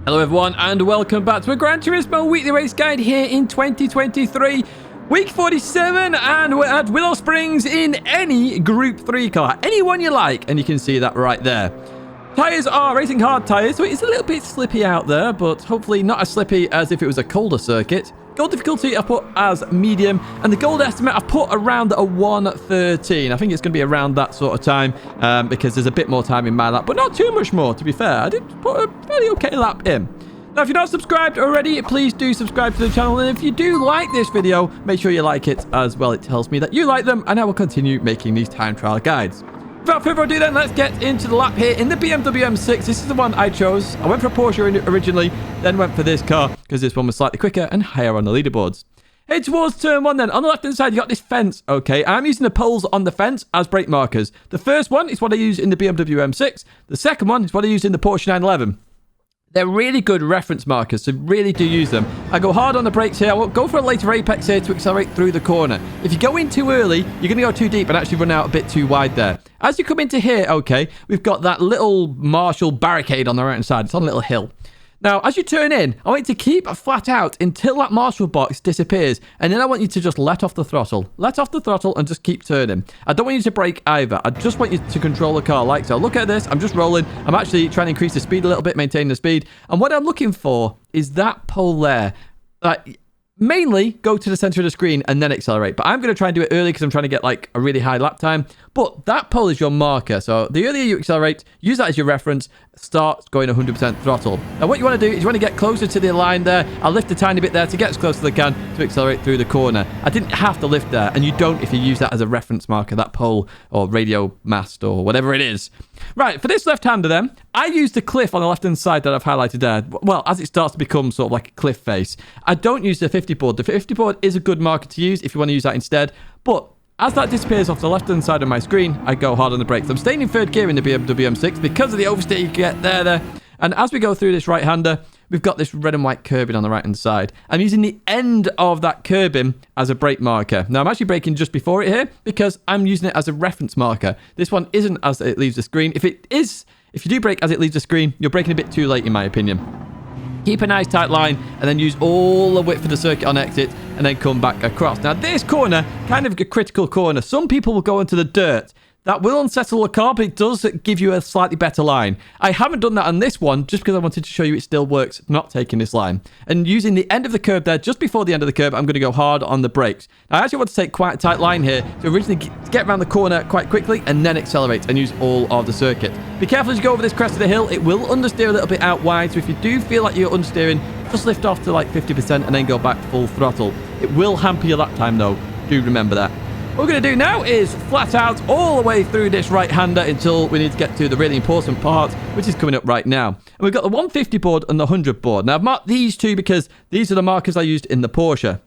Hello everyone and welcome back to a Gran Turismo weekly race guide here in 2023. Week 47 and we're at Willow Springs in any Group 3 car. Anyone you like, and you can see that right there. Tyres are racing hard tyres, so it's a little bit slippy out there, but hopefully not as slippy as if it was a colder circuit. Gold difficulty I put as medium, and the gold estimate I put around a 1:13. I think it's going to be around that sort of time because there's a bit more time in my lap, but not too much more, to be fair. I did put a fairly okay lap in. Now, if you're not subscribed already, please do subscribe to the channel, and if you do like this video, make sure you like it as well. It tells me that you like them, and I will continue making these time trial guides. Without further ado then, let's get into the lap here in the BMW M6. This is the one I chose. I went for a Porsche originally, then went for this car because this one was slightly quicker and higher on the leaderboards. Head towards turn 1 then. On the left-hand side, you got this fence, okay? I'm using the poles on the fence as brake markers. The first one is what I use in the BMW M6. The second one is what I use in the Porsche 911. They're really good reference markers, so really do use them. I go hard on the brakes here. I won't go for a later apex here to accelerate through the corner. If you go in too early, you're going to go too deep and actually run out a bit too wide there. As you come into here, okay, we've got that little Marshall barricade on the right-hand side. It's on a little hill. Now, as you turn in, I want you to keep flat out until that Marshall box disappears. And then I want you to just let off the throttle. Let off the throttle and just keep turning. I don't want you to brake either. I just want you to control the car like so. Look at this. I'm just rolling. I'm actually trying to increase the speed a little bit, maintain the speed. And what I'm looking for is that pole there. Mainly go to the center of the screen and then accelerate. But I'm going to try and do it early because I'm trying to get like a really high lap time. But that pole is your marker. So the earlier you accelerate, use that as your reference. Start going 100% throttle. Now what you want to do is you want to get closer to the line there. I'll lift a tiny bit there to get as close as I can to accelerate through the corner. I didn't have to lift there. And you don't if you use that as a reference marker, that pole or radio mast or whatever it is. Right, for this left-hander then, I use the cliff on the left-hand side that I've highlighted there. Well, as it starts to become sort of like a cliff face. I don't use the 50 board. The 50 board is a good marker to use if you want to use that instead. But as that disappears off the left-hand side of my screen, I go hard on the brakes. I'm staying in third gear in the BMW M6 because of the oversteer you get there. And as we go through this right-hander, we've got this red and white curbing on the right-hand side. I'm using the end of that curbing as a brake marker. Now, I'm actually braking just before it here because I'm using it as a reference marker. This one isn't as it leaves the screen. If you do brake as it leaves the screen, you're braking a bit too late, in my opinion. Keep a nice tight line and then use all the width of the circuit on exit and then come back across. Now, this corner, kind of a critical corner. Some people will go into the dirt. That will unsettle the car, but it does give you a slightly better line. I haven't done that on this one just because I wanted to show you it still works not taking this line. And using the end of the curb there, just before the end of the curb, I'm going to go hard on the brakes. Now, I actually want to take quite a tight line here to originally get around the corner quite quickly and then accelerate and use all of the circuit. Be careful as you go over this crest of the hill. It will understeer a little bit out wide, so if you do feel like you're understeering, just lift off to like 50% and then go back full throttle. It will hamper your lap time though. Do remember that. What we're going to do now is flat out all the way through this right-hander until we need to get to the really important part, which is coming up right now. And we've got the 150 board and the 100 board. Now, I've marked these two because these are the markers I used in the Porsche.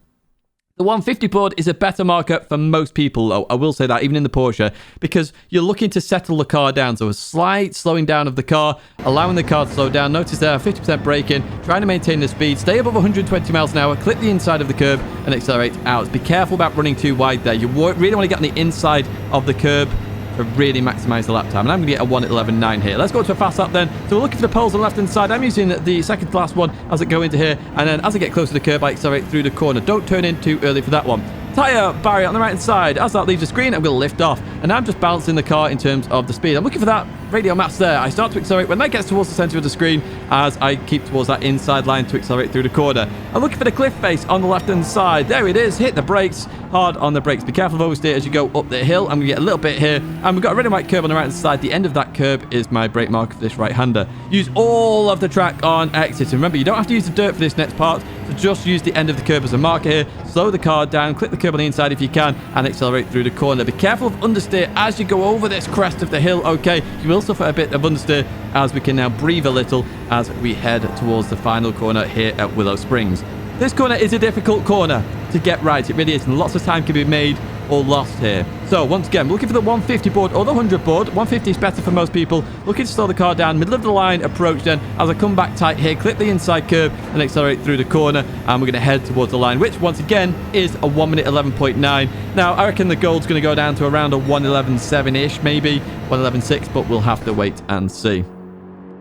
The 150 board is a better marker for most people, though. I will say that, even in the Porsche, because you're looking to settle the car down. So a slight slowing down of the car, allowing the car to slow down. Notice there, 50% braking, trying to maintain the speed, stay above 120 miles an hour, clip the inside of the curb, and accelerate out. Be careful about running too wide there. You really want to get on the inside of the curb to really maximize the lap time. And I'm going to get a 1:11.9 here. Let's go to a fast lap then. So we're looking for the poles on the left-hand side. I'm using the second to last one as I go into here. And then as I get closer to the curb, I accelerate through the corner. Don't turn in too early for that one. Tyre barrier on the right-hand side. As that leaves the screen, I'm going to lift off. And I'm just balancing the car in terms of the speed. I'm looking for that radio maps there. I start to accelerate when that gets towards the center of the screen as I keep towards that inside line to accelerate through the corner. I'm looking for the cliff face on the left-hand side. There it is. Hit the brakes. Hard on the brakes. Be careful of oversteer as you go up the hill. I'm going to get a little bit here. And we've got a red and white curb on the right-hand side. The end of that curb is my brake marker for this right-hander. Use all of the track on exit. And remember, you don't have to use the dirt for this next part. So just use the end of the curb as a marker here. Slow the car down. Clip the curb on the inside if you can. And accelerate through the corner. Be careful of understeer as you go over this crest of the hill. Okay, you will suffer a bit of understeer as we can now breathe a little as we head towards the final corner here at Willow Springs. This corner is a difficult corner to get right. It really is. And lots of time can be made or lost here. So once again, looking for the 150 board or the 100 board. 150 is better for most people. Looking to slow the car down, middle of the line approach then. As I come back tight here, clip the inside curb and accelerate through the corner. And we're going to head towards the line, which once again is a 1:11.9. Now, I reckon the gold's going to go down to around a 1:11.7-ish, maybe 1:11.6, but we'll have to wait and see.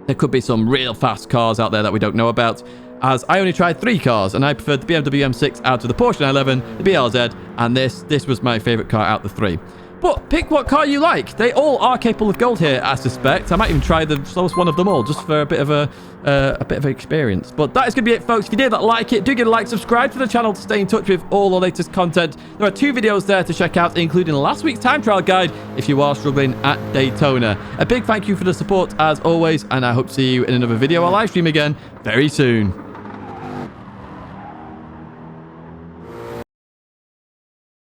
there could be some real fast cars out there that we don't know about, as I only tried 3 cars, and I preferred the BMW M6 out of the Porsche 911, the BRZ, and this was my favorite car out of the 3. But pick what car you like. They all are capable of gold here, I suspect. I might even try the slowest one of them all, just for a bit of a experience. But that is going to be it, folks. If you did like it, do give a like, subscribe to the channel to stay in touch with all the latest content. There are 2 videos there to check out, including last week's time trial guide if you are struggling at Daytona. A big thank you for the support as always, and I hope to see you in another video or live stream again very soon.